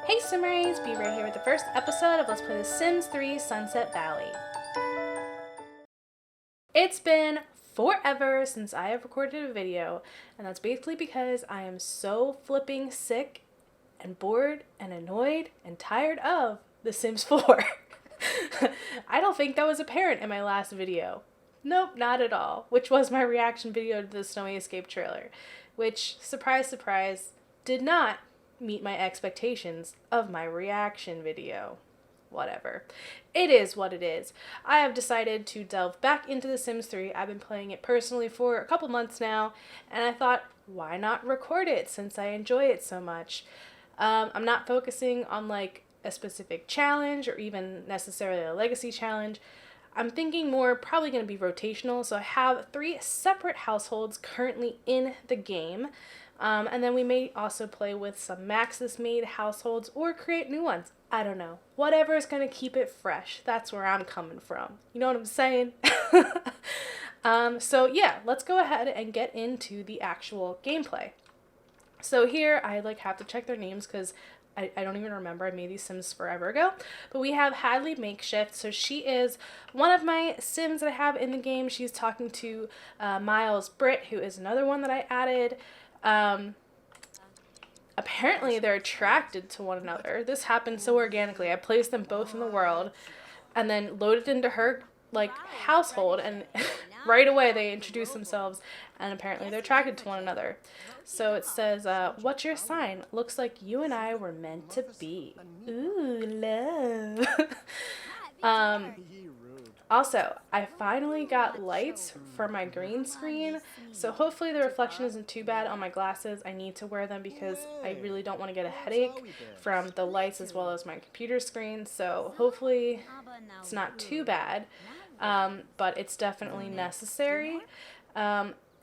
Hey Simmerays, be right here with the first episode of Let's Play The Sims 3 Sunset Valley. It's been forever since I have recorded a video, and that's basically because I am so flipping sick and bored and annoyed and tired of The Sims 4. I don't think that was apparent in my last video. Nope, not at all, which was my reaction video to the Snowy Escape trailer, which, surprise, surprise, did not meet my expectations of my reaction video. Whatever. It is what it is. I have decided to delve back into The Sims 3. I've been playing it personally for a couple months now, and I thought, why not record it since I enjoy it so much? I'm not focusing on like a specific challenge or even necessarily a legacy challenge. I'm thinking more probably going to be rotational, so I have 3 separate households currently in the game. And then we may also play with some Maxis-made households or create new ones. I don't know. Whatever is going to keep it fresh. That's where I'm coming from. You know what I'm saying? So yeah, let's go ahead and get into the actual gameplay. So here I have to check their names because I don't even remember. I made these Sims forever ago. But we have Hadley Makeshift. So she is one of my Sims that I have in the game. She's talking to Miles Britt, who is another one that I added. Apparently they're attracted to one another. This happened so organically. I placed them both in the world and then loaded into her household, and right away they introduce themselves, and apparently they're attracted to one another. So it says, what's your sign? Looks like you and I were meant to be. Ooh, love. Also, I finally got lights for my green screen, so hopefully the reflection isn't too bad on my glasses. I need to wear them because I really don't want to get a headache from the lights as well as my computer screen, so hopefully it's not too bad, but it's definitely necessary.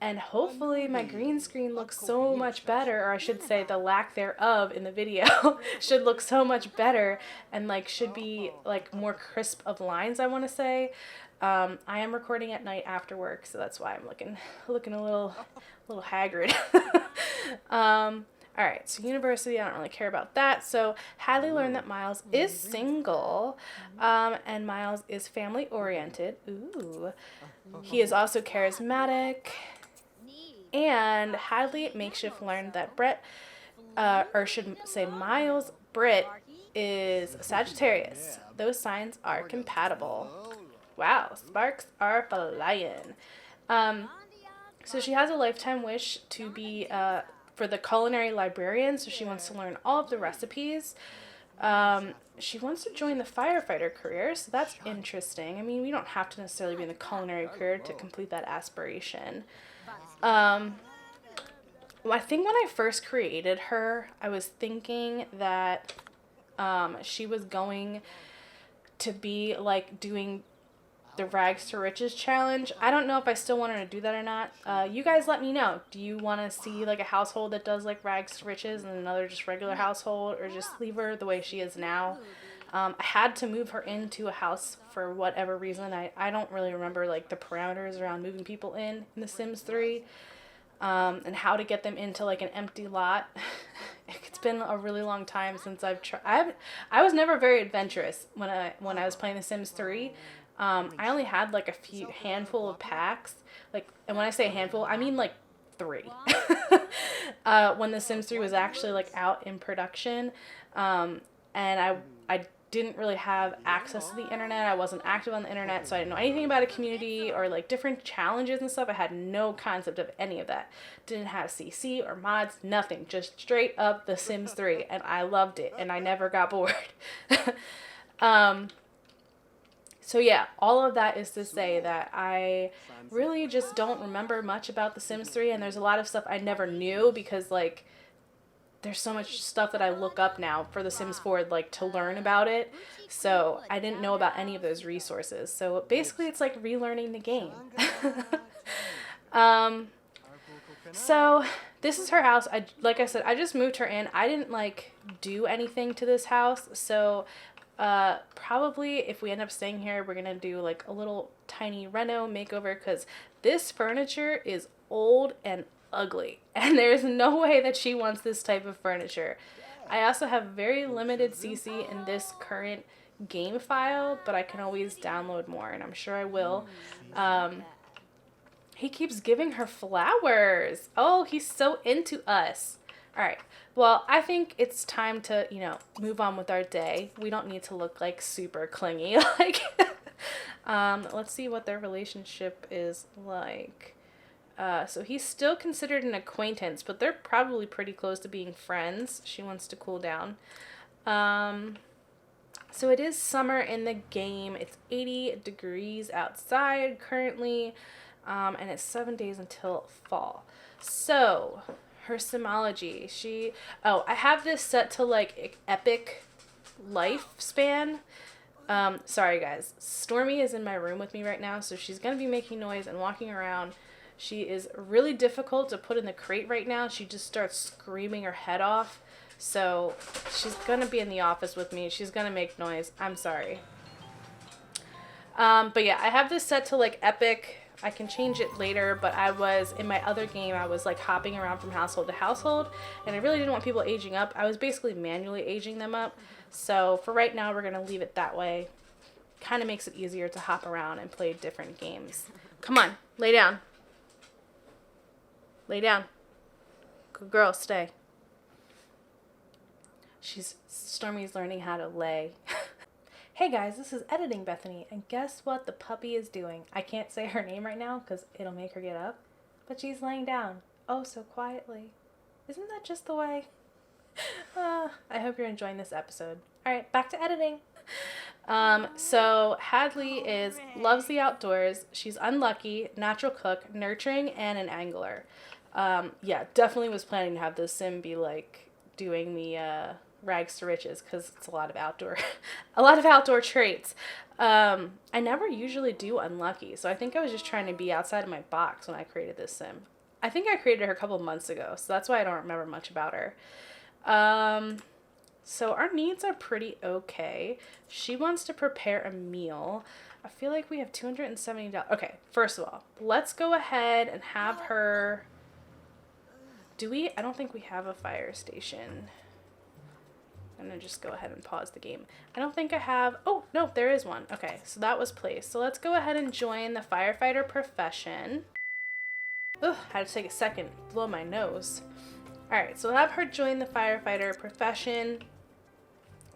And hopefully my green screen looks so much better, or I should say the lack thereof in the video should look so much better and should be more crisp of lines, I want to say. I am recording at night after work, so that's why I'm looking a little haggard. Alright, so university, I don't really care about that. So Hadley learned that Miles is single, and Miles is family oriented. Ooh. He is also charismatic. And Hadley Makeshift learned that Miles Britt is Sagittarius. Those signs are compatible. Wow, sparks are flying. So she has a lifetime wish to be for the Culinary Librarian, so she wants to learn all of the recipes. She wants to join the firefighter career, so that's interesting. I mean, we don't have to necessarily be in the culinary career to complete that aspiration. I think when I first created her, I was thinking that she was going to be doing the Rags to Riches challenge. I don't know if I still want her to do that or not. You guys let me know. Do you want to see a household that does Rags to Riches and another just regular household, or just leave her the way she is now? I had to move her into a house for whatever reason. I don't really remember the parameters around moving people in The Sims 3, and how to get them into an empty lot. It's been a really long time since I've tried. I was never very adventurous when I was playing The Sims 3. I only had a few handful of packs. And when I say handful, I mean 3. When The Sims 3 was actually out in production, and I didn't really have access to the internet. I wasn't active on the internet, so I didn't know anything about a community or different challenges and stuff. I had no concept of any of that. Didn't have CC or mods, nothing. Just straight up The Sims 3, and I loved it, and I never got bored. So yeah, all of that is to say that I really just don't remember much about The Sims 3, and there's a lot of stuff I never knew because there's so much stuff that I look up now for The Sims 4 to learn about it. So I didn't know about any of those resources. So basically it's relearning the game. So this is her house. Like I said, I just moved her in. I didn't do anything to this house. So probably if we end up staying here, we're gonna do a little tiny Reno makeover, because this furniture is old and ugly, and there's no way that she wants this type of furniture. I also have very limited CC in this current game file, but I can always download more, and I'm sure I will. He keeps giving her flowers. Oh, he's so into us. All right. Well, I think it's time to, move on with our day. We don't need to look like super clingy. Like, let's see what their relationship is like. So he's still considered an acquaintance, but they're probably pretty close to being friends. She wants to cool down. So it is summer in the game. It's 80 degrees outside currently, and it's 7 days until fall. So her simology, I have this set to like epic lifespan. Sorry guys, Stormy is in my room with me right now, so she's gonna be making noise and walking around. She is really difficult to put in the crate right now. She just starts screaming her head off. So she's gonna be in the office with me. She's gonna make noise. I'm sorry. But yeah, I have this set to like epic. I can change it later, but in my other game, I was like hopping around from household to household, and I really didn't want people aging up. I was basically manually aging them up. So for right now, we're gonna leave it that way. Kind of makes it easier to hop around and play different games. Come on, lay down. Lay down. Good girl, stay. Stormy's learning how to lay. Hey guys, this is Editing Bethany, and guess what the puppy is doing? I can't say her name right now because it'll make her get up, but she's laying down. Oh, so quietly. Isn't that just the way? I hope you're enjoying this episode. Alright, back to editing. So Hadley loves the outdoors. She's unlucky, natural cook, nurturing, and an angler. Yeah, definitely was planning to have this sim be like doing the rags to riches because it's a lot of outdoor traits. I never usually do unlucky, so I think I was just trying to be outside of my box when I created this sim. I think I created her a couple months ago, so that's why I don't remember much about her. So our needs are pretty okay. She wants to prepare a meal. I feel like we have $270. Okay, first of all, let's go ahead and have her. I don't think we have a fire station. I'm gonna just go ahead and pause the game. I don't think I have. Oh, no, there is one. Okay, so that was placed. So let's go ahead and join the firefighter profession. Ugh, I had to take a second, blow my nose. All right, so we'll have her join the firefighter profession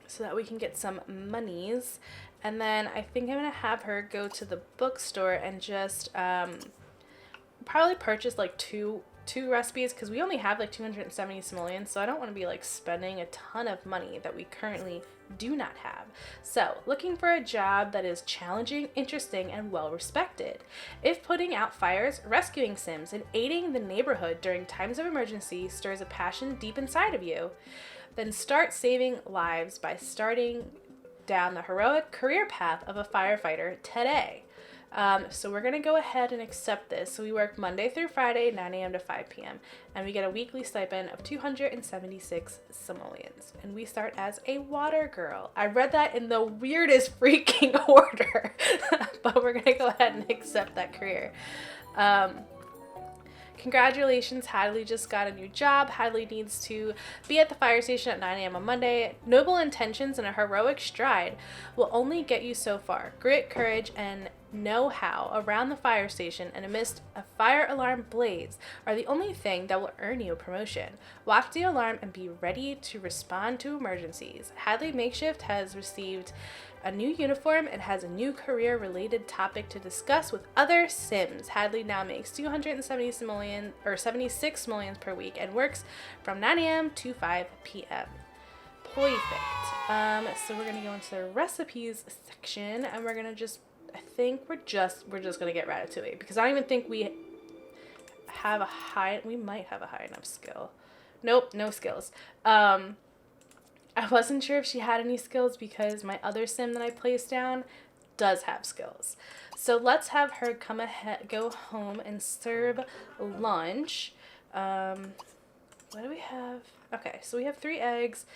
so that we can get some monies. And then I think I'm gonna have her go to the bookstore and just probably purchase like two recipes because we only have like 270 simoleons, so I don't want to be like spending a ton of money that we currently do not have. So looking for a job that is challenging, interesting, and well respected. If putting out fires, rescuing sims, and aiding the neighborhood during times of emergency stirs a passion deep inside of you, then start saving lives by starting down the heroic career path of a firefighter today. So we're going to go ahead and accept this. So we work Monday through Friday, 9 a.m. to 5 p.m. And we get a weekly stipend of 276 simoleons. And we start as a water girl. I read that in the weirdest freaking order. But we're going to go ahead and accept that career. Congratulations, Hadley just got a new job. Hadley needs to be at the fire station at 9 a.m. on Monday. Noble intentions and a heroic stride will only get you so far. Grit, courage, and know-how around the fire station and amidst a fire alarm blaze are the only thing that will earn you a promotion. Watch the alarm and be ready to respond to emergencies. Hadley Makeshift has received a new uniform and has a new career-related topic to discuss with other Sims. Hadley now makes 76 simoleons per week and works from 9 a.m. to 5 p.m. Perfect. So we're gonna go into the recipes section, and we're gonna I think we're just gonna get ratatouille because I don't even think we have we might have a high enough skill. Nope, no skills. I wasn't sure if she had any skills because my other sim that I placed down does have skills. So let's have her go home and serve lunch. What do we have? Okay, so we have 3 eggs,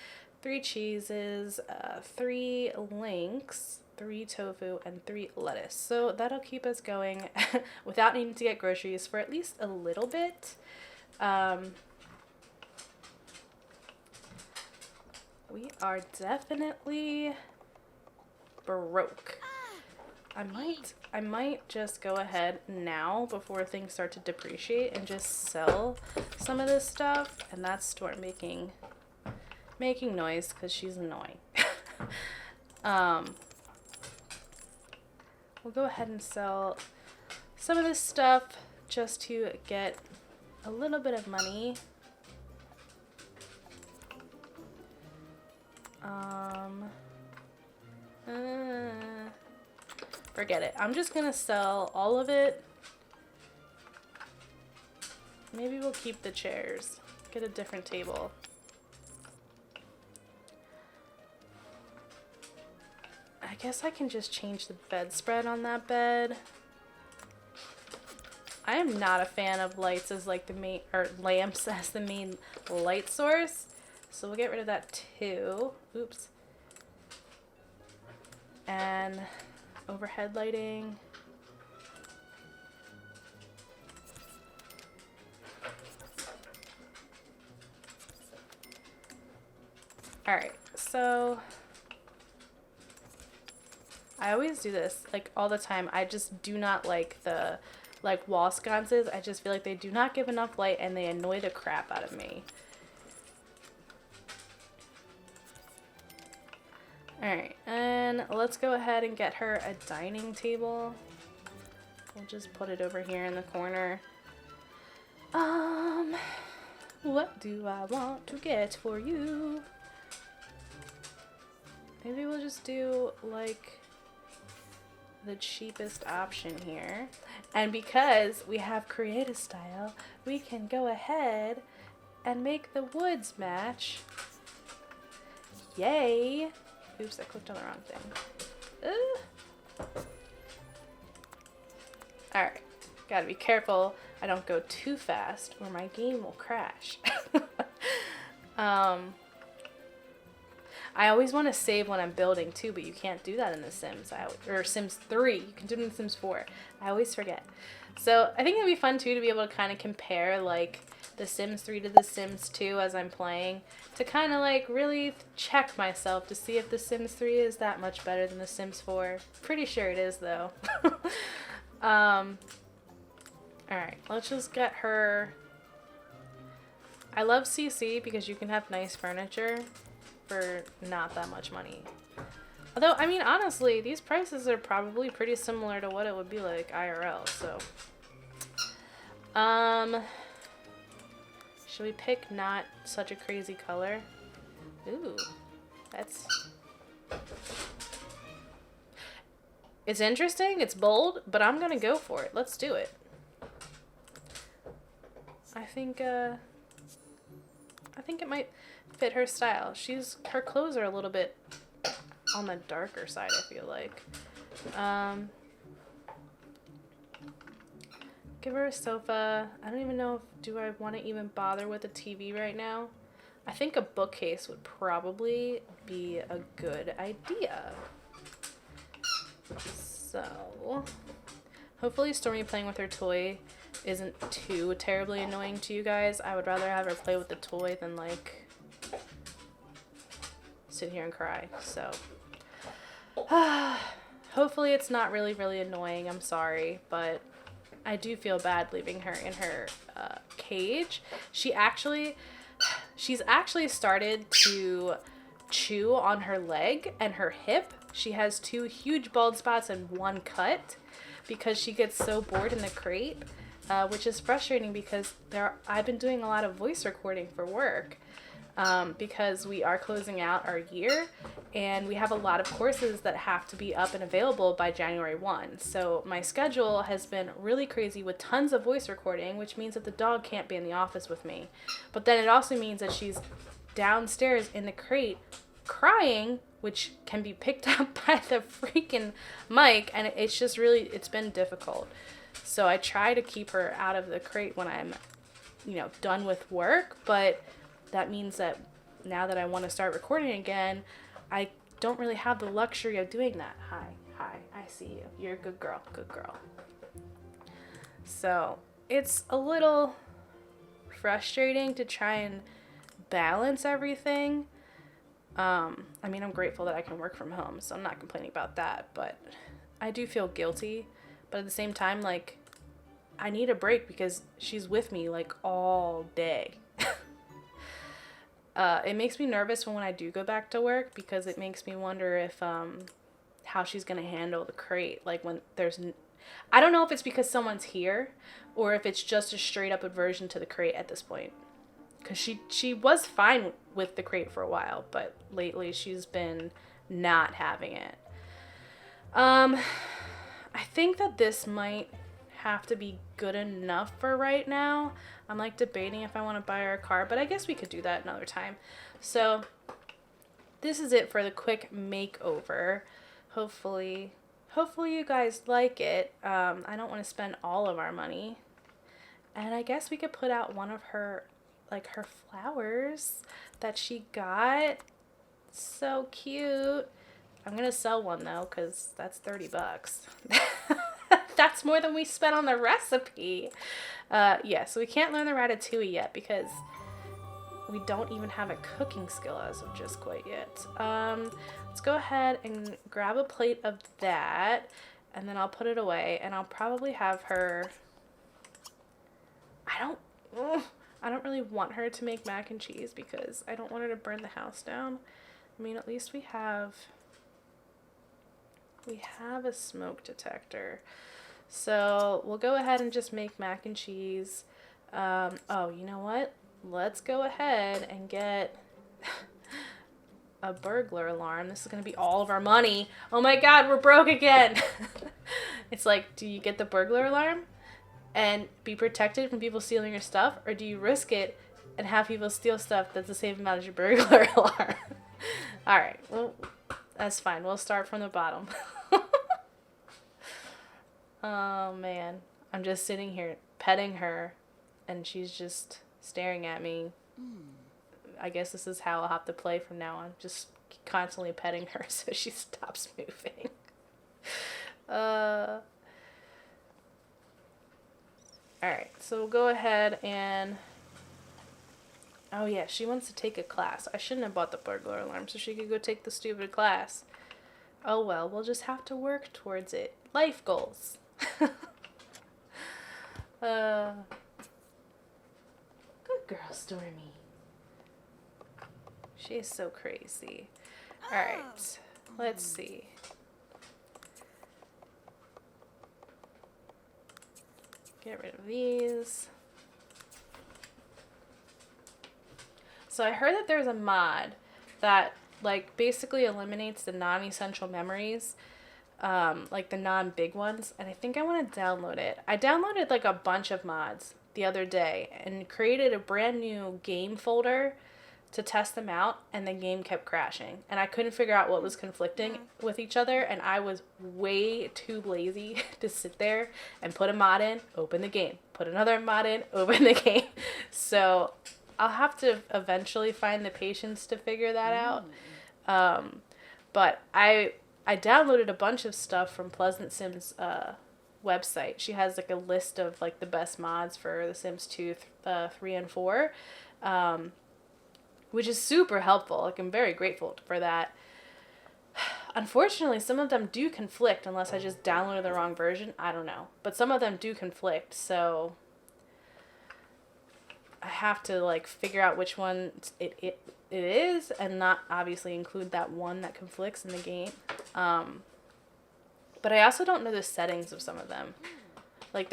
3 cheeses, 3 links, 3 tofu, and 3 lettuce. So that'll keep us going without needing to get groceries for at least a little bit. We are definitely broke. I might just go ahead now before things start to depreciate and just sell some of this stuff, and that's Storm making noise because she's annoying. We'll go ahead and sell some of this stuff just to get a little bit of money. Forget it. I'm just gonna sell all of it. Maybe we'll keep the chairs. Get a different table. I guess I can just change the bedspread on that bed. I am not a fan of lights as like the main, or lamps as the main light source. So we'll get rid of that too. Oops. And overhead lighting. Alright, so I always do this like all the time. I just do not like the wall sconces. I just feel like they do not give enough light and they annoy the crap out of me. Alright, and let's go ahead and get her a dining table. We'll just put it over here in the corner. What do I want to get for you? Maybe we'll just do like the cheapest option here. And because we have creative style, we can go ahead and make the woods match. Yay! Oops, I clicked on the wrong thing. Alright, gotta be careful I don't go too fast or my game will crash. I always want to save when I'm building too, but you can't do that in The Sims. Or Sims 3. You can do it in Sims 4. I always forget. So I think it'd be fun too to be able to kind of compare like The Sims 3 to The Sims 2 as I'm playing, to kind of like really check myself to see if The Sims 3 is that much better than The Sims 4. Pretty sure it is though. Alright, let's just get her. I love CC because you can have nice furniture for not that much money. Although, I mean, honestly, these prices are probably pretty similar to what it would be like IRL, so. Should we pick not such a crazy color? Ooh, that's... It's interesting, it's bold, but I'm gonna go for it. Let's do it. I think it might fit her style. Her clothes are a little bit on the darker side, I feel like. Give her a sofa. I don't even know do I want to even bother with a TV right now? I think a bookcase would probably be a good idea. So, hopefully Stormy playing with her toy isn't too terribly annoying to you guys. I would rather have her play with the toy than like sit here and cry. So hopefully it's not really annoying. I'm sorry, but I do feel bad leaving her in her cage. She's actually started to chew on her leg and her hip. She has 2 huge bald spots and 1 cut because she gets so bored in the crate. Which is frustrating because I've been doing a lot of voice recording for work because we are closing out our year and we have a lot of courses that have to be up and available by January 1. So my schedule has been really crazy with tons of voice recording, which means that the dog can't be in the office with me. But then it also means that she's downstairs in the crate crying, which can be picked up by the freaking mic, and it's just really, it's been difficult. So I try to keep her out of the crate when I'm, done with work, but that means that now that I want to start recording again, I don't really have the luxury of doing that. Hi, I see you. You're a good girl. So it's a little frustrating to try and balance everything, I mean, I'm grateful that I can work from home, so I'm not complaining about that, but I do feel guilty. But at the same time, like, I need a break because she's with me, like, all day. It makes me nervous when I do go back to work because it makes me wonder if, how she's going to handle the crate. Like, when I don't know if it's because someone's here or if it's just a straight up aversion to the crate at this point. Because she was fine with the crate for a while, but lately she's been not having it. I think that this might have to be good enough for right now. I'm like debating if I want to buy her a car, but I guess we could do that another time. So this is it for the quick makeover. Hopefully you guys like it. I don't want to spend all of our money. And I guess we could put out one of her, like, her flowers that she got. So cute. I'm going to sell one, though, because that's $30. That's more than we spent on the recipe. Yeah, so we can't learn the ratatouille yet because we don't even have a cooking skill as of just quite yet. Let's go ahead and grab a plate of that, and then I'll put it away, and I'll probably have her... I don't really want her to make mac and cheese because I don't want her to burn the house down. I mean, at least we have a smoke detector. So we'll go ahead and just make mac and cheese. Oh, you know what? Let's go ahead and get a burglar alarm. This is going to be all of our money. Oh my God, we're broke again. It's like, do you get the burglar alarm and be protected from people stealing your stuff? Or do you risk it and have people steal stuff that's the same amount as your burglar alarm? All right, well, that's fine. We'll start from the bottom. Oh man, I'm just sitting here petting her and she's just staring at me. I guess this is how I'll have to play from now on. Just constantly petting her so she stops moving. Alright, so we'll go ahead and... Oh yeah, she wants to take a class. I shouldn't have bought the burglar alarm so she could go take the stupid class. Oh well, we'll just have to work towards it. Life goals. Good girl, Stormy. She is so crazy. Alright, let's see. Get rid of these. So I heard that there's a mod that, like, basically eliminates the non-essential memories, like the non-big ones, and I think I want to download it. I downloaded, like, a bunch of mods the other day and created a brand new game folder to test them out, and the game kept crashing, and I couldn't figure out what was conflicting with each other, and I was way too lazy to sit there and put a mod in, open the game, put another mod in, open the game. So I'll have to eventually find the patience to figure that out. But I downloaded a bunch of stuff from Pleasant Sim's website. She has, like, a list of, like, the best mods for The Sims 2, 3, and 4, which is super helpful. Like, I'm very grateful for that. Unfortunately, some of them do conflict unless I just downloaded the wrong version. I don't know. But some of them do conflict, so I have to, like, figure out which one it is and not obviously include that one that conflicts in the game. But I also don't know the settings of some of them. Like,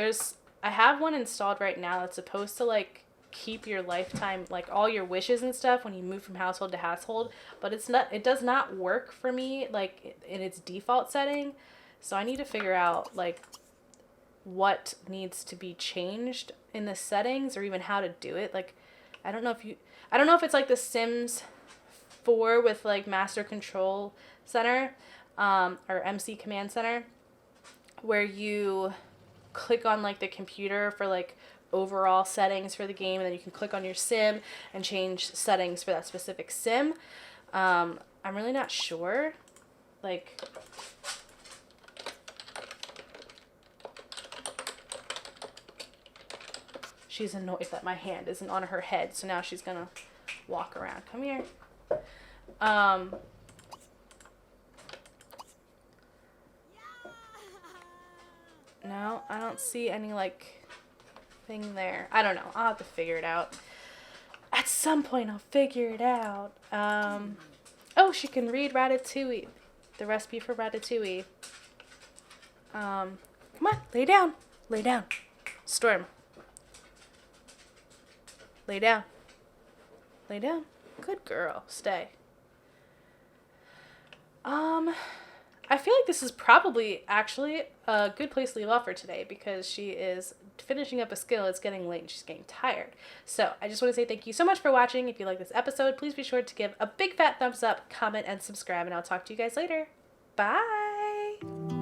I have one installed right now that's supposed to, like, keep your lifetime, like, all your wishes and stuff when you move from household to household, but it does not work for me, like, in its default setting. So I need to figure out, like, what needs to be changed in the settings or even how to do it. Like, I don't know if it's like the Sims 4 with, like, Master Control Center, or MC Command Center, where you click on, like, the computer for, like, overall settings for the game, and then you can click on your sim and change settings for that specific sim. I'm really not sure. Like, she's annoyed that my hand isn't on her head, so now she's gonna walk around. Come here. No, I don't see any, like, thing there. I don't know. I'll have to figure it out. At some point, I'll figure it out. Oh, she can read Ratatouille. The recipe for Ratatouille. Come on, lay down. Lay down. Storm. Lay down. Lay down. Good girl. Stay. I feel like this is probably actually a good place to leave off for today because she is finishing up a skill. It's getting late and she's getting tired. So I just want to say thank you so much for watching. If you like this episode, please be sure to give a big fat thumbs up, comment, and subscribe, and I'll talk to you guys later. Bye!